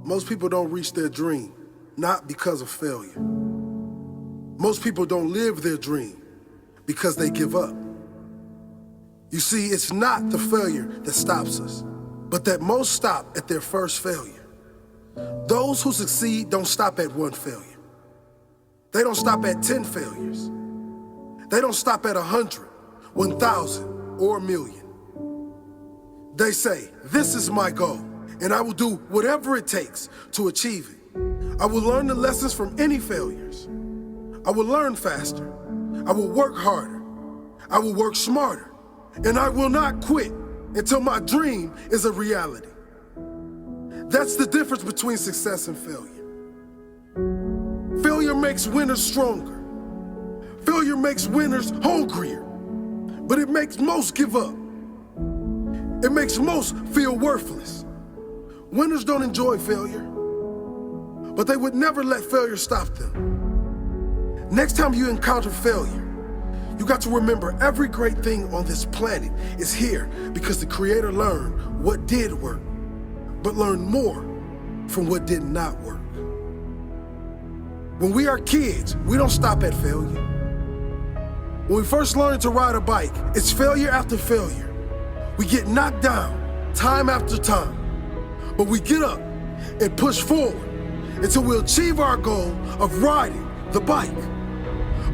Most people don't reach their dream, not because of failure. Most people don't live their dream because they give up. You see, it's not the failure that stops us, but that most stop at their first failure. Those who succeed don't stop at one failure. They don't stop at 10 failures. They don't stop at 100, 1,000, or 1,000,000. They say, this is my goal, and I will do whatever it takes to achieve it. I will learn the lessons from any failures. I will learn faster. I will work harder. I will work smarter. And I will not quit until my dream is a reality. That's the difference between success and failure. Failure makes winners stronger. Failure makes winners hungrier. But it makes most give up. It makes most feel worthless. Winners don't enjoy failure, but they would never let failure stop them. Next time you encounter failure, you got to remember every great thing on this planet is here because the Creator learned what did work, but learned more from what did not work. When we are kids, we don't stop at failure. When we first learn to ride a bike, it's failure after failure. We get knocked down time after time, but we get up and push forward until we achieve our goal of riding the bike.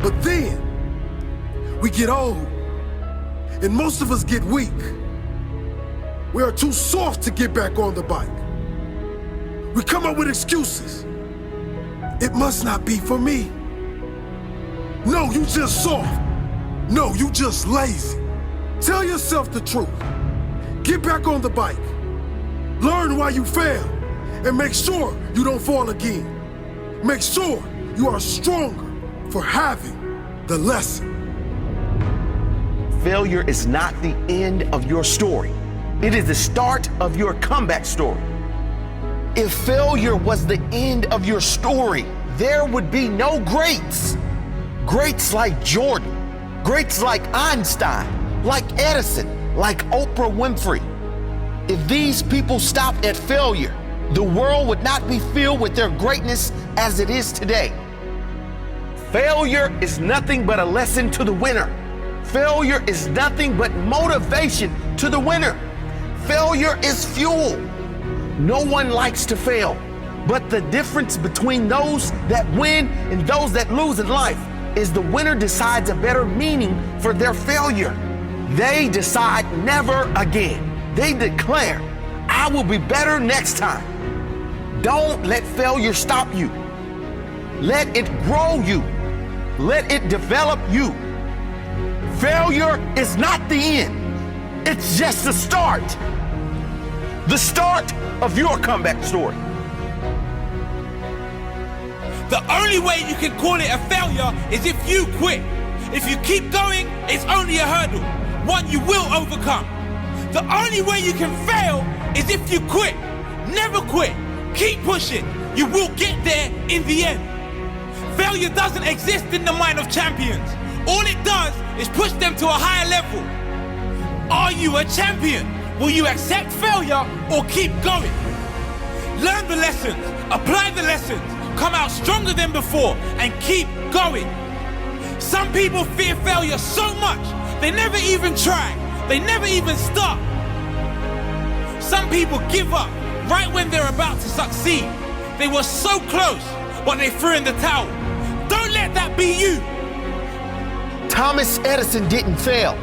But then we get old, and most of us get weak. We are too soft to get back on the bike. We come up with excuses. It must not be for me. No, you just soft. No, you just lazy. Tell yourself the truth. Get back on the bike. Learn why you failed, and make sure you don't fall again. Make sure you are stronger for having the lesson. Failure is not the end of your story. It is the start of your comeback story. If failure was the end of your story, there would be no greats. Greats like Jordan, greats like Einstein, like Edison, like Oprah Winfrey. If these people stopped at failure, the world would not be filled with their greatness as it is today. Failure is nothing but a lesson to the winner. Failure is nothing but motivation to the winner. Failure is fuel. No one likes to fail, but the difference between those that win and those that lose in life is the winner decides a better meaning for their failure. They decide never again. They declare, I will be better next time. Don't let failure stop you. Let it grow you. Let it develop you. Failure is not the end. It's just the start. The start of your comeback story. The only way you can call it a failure is if you quit. If you keep going, it's only a hurdle, one you will overcome. The only way you can fail is if you quit. Never quit. Keep pushing. You will get there in the end. Failure doesn't exist in the mind of champions. All it does is push them to a higher level. Are you a champion? Will you accept failure or keep going? Learn the lessons, apply the lessons, come out stronger than before, and keep going. Some people fear failure so much, they never even try. They never even start. Some people give up right when they're about to succeed. They were so close, but they threw in the towel. Don't let that be you. Thomas Edison didn't fail.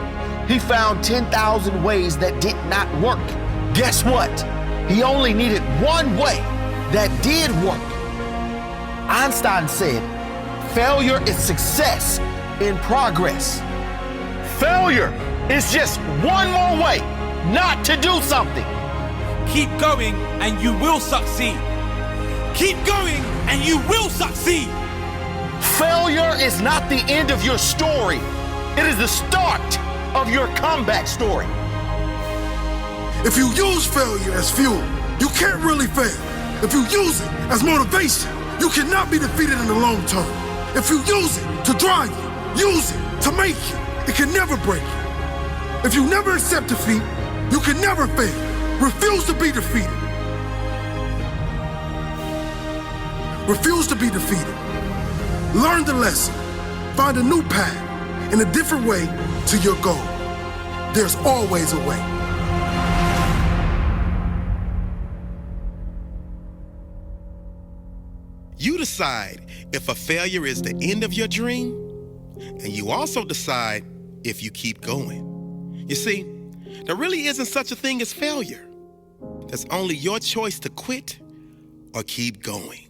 He found 10,000 ways that did not work. Guess what? He only needed one way that did work. Einstein said, failure is success in progress. Failure is just one more way not to do something. Keep going and you will succeed. Keep going and you will succeed. Failure is not the end of your story. It is the start of your comeback story. If you use failure as fuel, you can't really fail. If you use it as motivation, you cannot be defeated in the long term. If you use it to drive you, use it to make you, it can never break you. If you never accept defeat, you can never fail. Refuse to be defeated. Refuse to be defeated. Learn the lesson. Find a new path and a different way to your goal. There's always a way. You decide if a failure is the end of your dream, and you also decide if you keep going. You see, there really isn't such a thing as failure. There's only your choice to quit or keep going.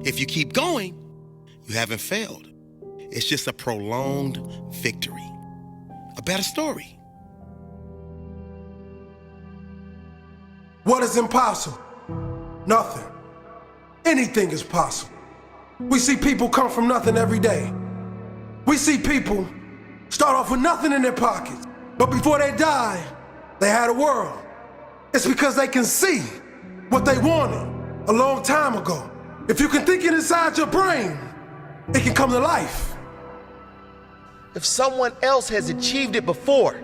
If you keep going, you haven't failed. It's just a prolonged victory. A better story. What is impossible? Nothing. Anything is possible. We see people come from nothing every day. We see people start off with nothing in their pockets, but before they die, they had a world. It's because they can see what they wanted a long time ago. If you can think it inside your brain, it can come to life. If someone else has achieved it before,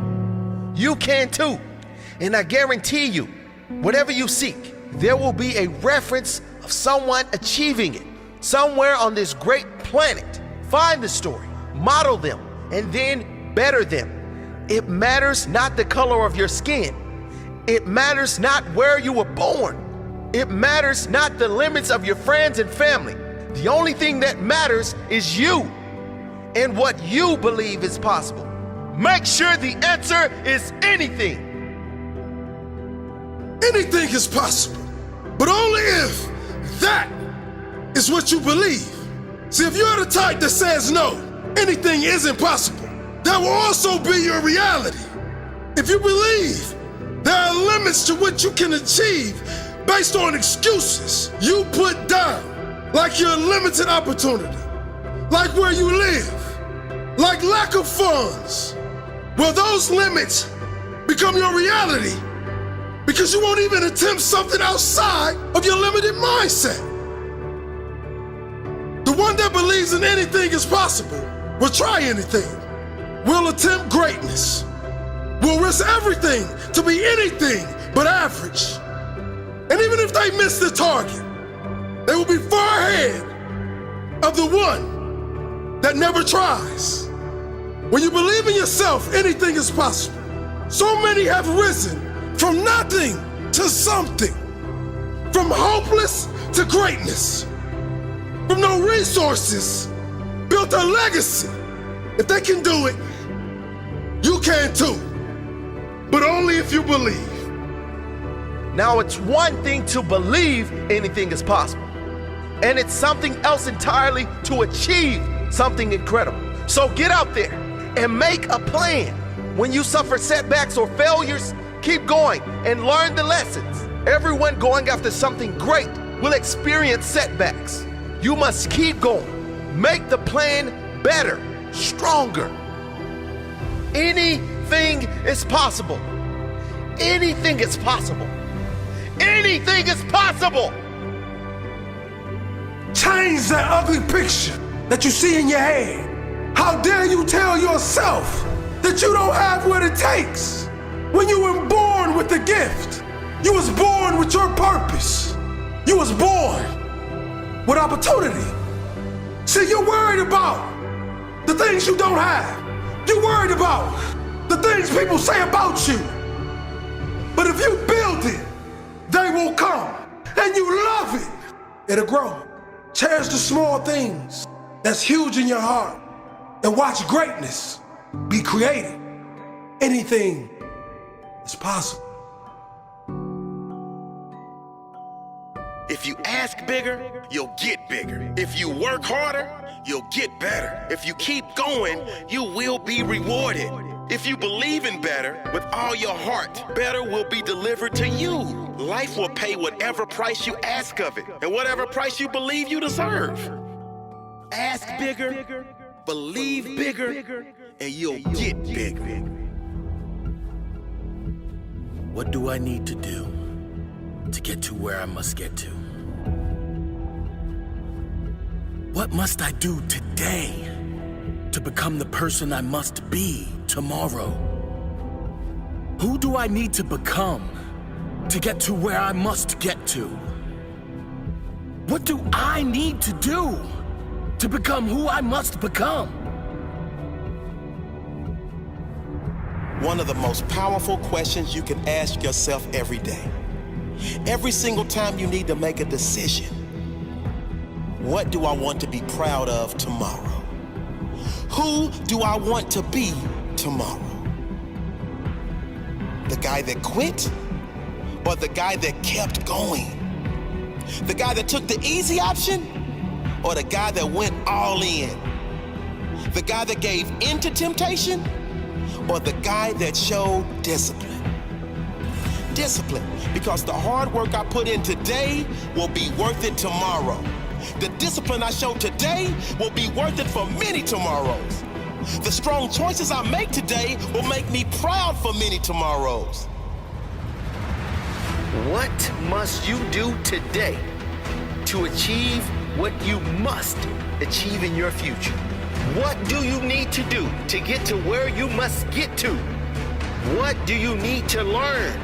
you can too. And I guarantee you, whatever you seek, there will be a reference of someone achieving it somewhere on this great planet. Find the story, model them, and then better them. It matters not the color of your skin. It matters not where you were born. It matters not the limits of your friends and family. The only thing that matters is you and what you believe is possible. Make sure the answer is anything. Anything is possible, but only if that is what you believe. See, if you're the type that says no, anything isn't possible, that will also be your reality. If you believe there are limits to what you can achieve based on excuses you put down, like your limited opportunity, like where you live, like lack of funds, well, those limits become your reality because you won't even attempt something outside of your limited mindset. The one that believes in anything is possible will try anything, will attempt greatness, will risk everything to be anything but average. And even if they miss the target, they will be far ahead of the one that never tries. When you believe in yourself, anything is possible. So many have risen from nothing to something, from hopeless to greatness, from no resources, built a legacy. If they can do it, you can too, but only if you believe. Now, it's one thing to believe anything is possible, and it's something else entirely to achieve something incredible. So get out there and make a plan. When you suffer setbacks or failures, keep going and learn the lessons. Everyone going after something great will experience setbacks. You must keep going. Make the plan better, stronger. Anything is possible. Anything is possible. Anything is possible. Change that ugly picture that you see in your head. How dare you tell yourself that you don't have what it takes when you were born with the gift. You was born with your purpose. You was born with opportunity. See, you're worried about the things you don't have. You're worried about the things people say about you. But if you build it, they will come. And you love it, it'll grow. Cherish the small things that's huge in your heart and watch greatness be created. Anything is possible. If you ask bigger, you'll get bigger. If you work harder, you'll get better. If you keep going, you will be rewarded. If you believe in better with all your heart, better will be delivered to you. Life will pay whatever price you ask of it and whatever price you believe you deserve. Ask bigger, believe bigger, and you'll get bigger. What do I need to do to get to where I must get to? What must I do today to become the person I must be tomorrow? Who do I need to become to get to where I must get to? What do I need to do to become who I must become? One of the most powerful questions you can ask yourself every day. Every single time you need to make a decision. What do I want to be proud of tomorrow? Who do I want to be tomorrow? The guy that quit or the guy that kept going? The guy that took the easy option or the guy that went all in? The guy that gave in to temptation or the guy that showed discipline? Discipline, because the hard work I put in today will be worth it tomorrow. The discipline I show today will be worth it for many tomorrows. The strong choices I make today will make me proud for many tomorrows. What must you do today to achieve what you must achieve in your future? What do you need to do to get to where you must get to? What do you need to learn?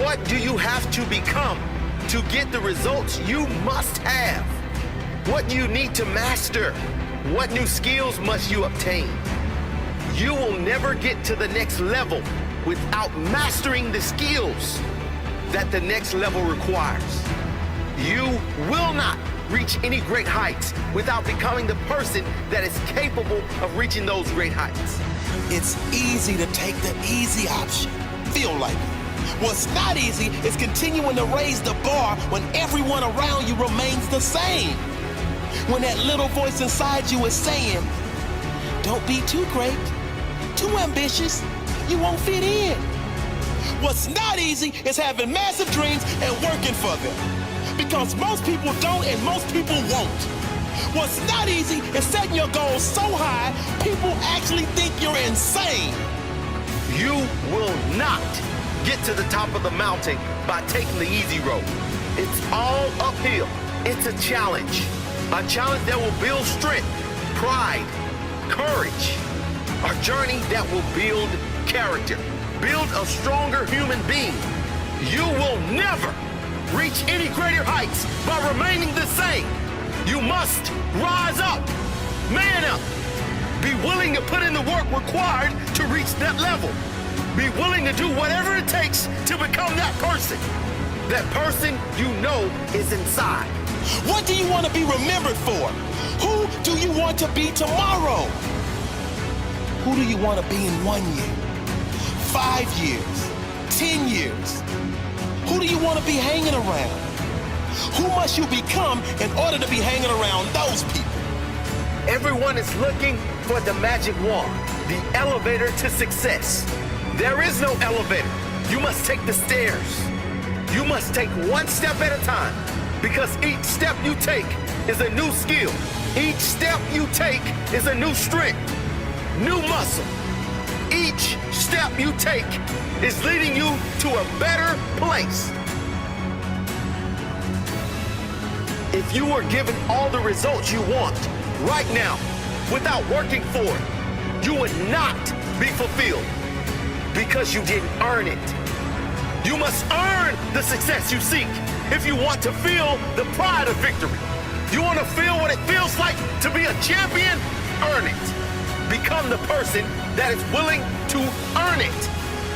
What do you have to become to get the results you must have? What do you need to master? What new skills must you obtain? You will never get to the next level without mastering the skills that the next level requires. You will not reach any great heights without becoming the person that is capable of reaching those great heights. It's easy to take the easy option. Feel like it. What's not easy is continuing to raise the bar when everyone around you remains the same. When that little voice inside you is saying, don't be too great, too ambitious, you won't fit in. What's not easy is having massive dreams and working for them. Because most people don't and most people won't. What's not easy is setting your goals so high, people actually think you're insane. You will not get to the top of the mountain by taking the easy road. It's all uphill. It's a challenge that will build strength, pride, courage, a journey that will build character, build a stronger human being. You will never reach any greater heights by remaining the same. You must rise up, man up, be willing to put in the work required to reach that level. Be willing to do whatever it takes to become that person you know is inside. What do you want to be remembered for? Who do you want to be tomorrow? Who do you want to be in 1 year, 5 years, 10 years? Who do you want to be hanging around? Who must you become in order to be hanging around those people? Everyone is looking for the magic wand, the elevator to success. There is no elevator. You must take the stairs. You must take one step at a time, because each step you take is a new skill. Each step you take is a new strength, new muscle. Each step you take is leading you to a better place. If you were given all the results you want right now without working for it, you would not be fulfilled because you didn't earn it. You must earn the success you seek if you want to feel the pride of victory. You want to feel what it feels like to be a champion? Earn it. Become the person that is willing to earn it.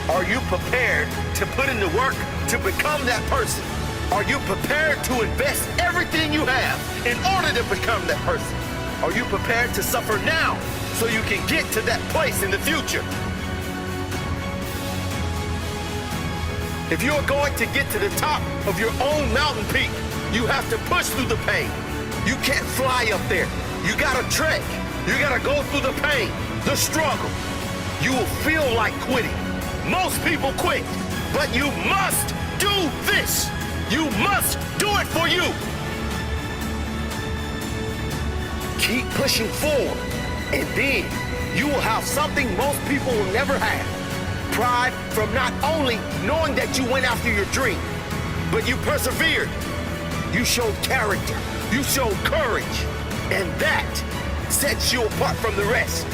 Are you prepared to put in the work to become that person? Are you prepared to invest everything you have in order to become that person? Are you prepared to suffer now so you can get to that place in the future? If you're going to get to the top of your own mountain peak, you have to push through the pain. You can't fly up there. You gotta trek. You gotta go through the pain, the struggle. You will feel like quitting. Most people quit, but you must do this. You must do it for you. Keep pushing forward, and then you will have something most people will never have. Pride from not only knowing that you went after your dream, but you persevered. You showed character. You showed courage. And that sets you apart from the rest.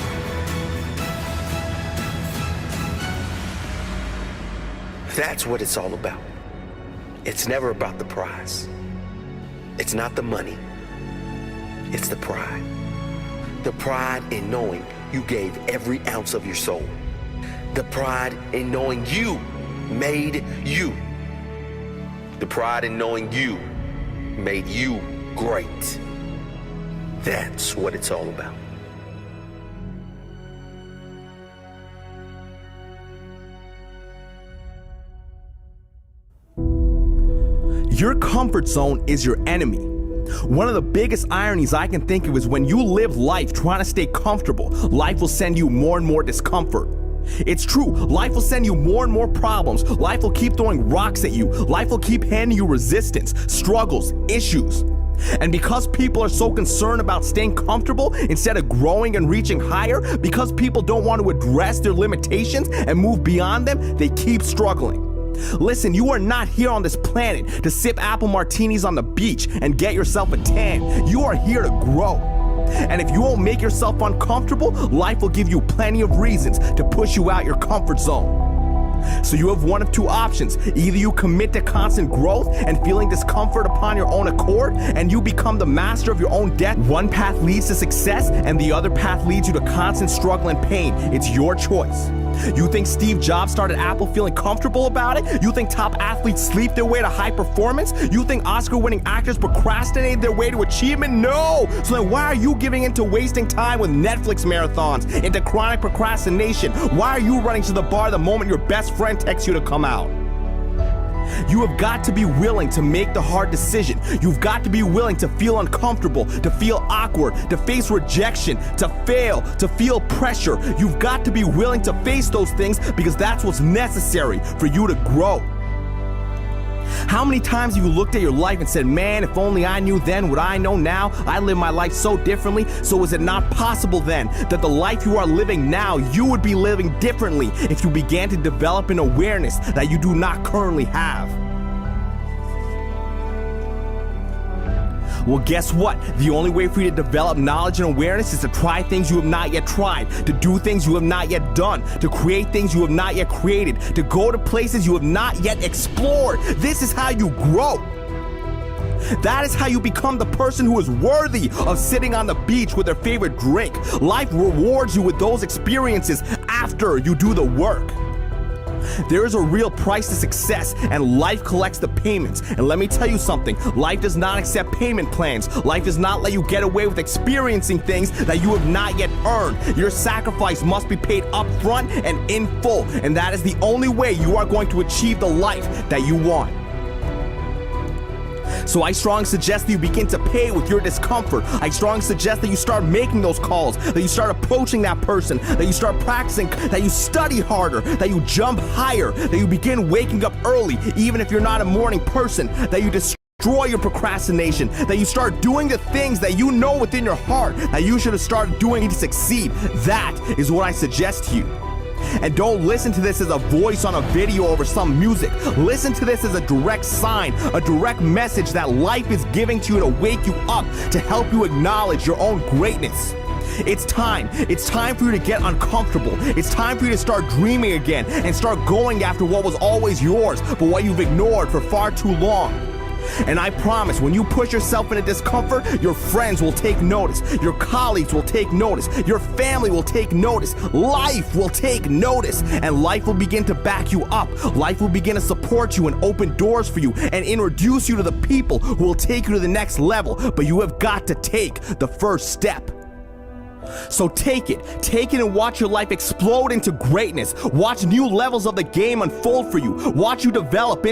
That's what it's all about. It's never about the prize. It's not the money. It's the pride. The pride in knowing you gave every ounce of your soul. The pride in knowing you made you. The pride in knowing you made you great. That's what it's all about. Your comfort zone is your enemy. One of the biggest ironies I can think of is when you live life trying to stay comfortable, life will send you more and more discomfort. It's true, life will send you more and more problems. Life will keep throwing rocks at you. Life will keep handing you resistance, struggles, issues. And because people are so concerned about staying comfortable instead of growing and reaching higher, because people don't want to address their limitations and move beyond them, they keep struggling. Listen, you are not here on this planet to sip apple martinis on the beach and get yourself a tan. You are here to grow. And if you won't make yourself uncomfortable, life will give you plenty of reasons to push you out your comfort zone. So you have one of two options. Either you commit to constant growth and feeling discomfort upon your own accord, and you become the master of your own destiny. One path leads to success, and the other path leads you to constant struggle and pain. It's your choice. You think Steve Jobs started Apple feeling comfortable about it? You think top athletes sleep their way to high performance? You think Oscar-winning actors procrastinate their way to achievement? No! So then why are you giving into wasting time with Netflix marathons, into chronic procrastination? Why are you running to the bar the moment your best friend texts you to come out? You have got to be willing to make the hard decision. You've got to be willing to feel uncomfortable, to feel awkward, to face rejection, to fail, to feel pressure. You've got to be willing to face those things because that's what's necessary for you to grow. How many times have you looked at your life and said, man, if only I knew then what I know now, I live my life so differently, so is it not possible then that the life you are living now, you would be living differently if you began to develop an awareness that you do not currently have? Well, guess what? The only way for you to develop knowledge and awareness is to try things you have not yet tried, to do things you have not yet done, to create things you have not yet created, to go to places you have not yet explored. This is how you grow. That is how you become the person who is worthy of sitting on the beach with their favorite drink. Life rewards you with those experiences after you do the work. There is a real price to success, and life collects the payments. And let me tell you something, life does not accept payment plans. Life does not let you get away with experiencing things that you have not yet earned. Your sacrifice must be paid up front and in full, and that is the only way you are going to achieve the life that you want. So I strongly suggest that you begin to pay with your discomfort. I strongly suggest that you start making those calls, that you start approaching that person, that you start practicing, that you study harder, that you jump higher, that you begin waking up early, even if you're not a morning person, that you destroy your procrastination, that you start doing the things that you know within your heart that you should have started doing to succeed. That is what I suggest to you. And don't listen to this as a voice on a video over some music. Listen to this as a direct sign, a direct message that life is giving to you to wake you up, to help you acknowledge your own greatness. It's time. It's time for you to get uncomfortable. It's time for you to start dreaming again and start going after what was always yours, but what you've ignored for far too long. And I promise, when you push yourself into discomfort, your friends will take notice, your colleagues will take notice, your family will take notice, life will take notice, and life will begin to back you up. Life will begin to support you and open doors for you and introduce you to the people who will take you to the next level, but you have got to take the first step. So take it and watch your life explode into greatness. Watch new levels of the game unfold for you. Watch you develop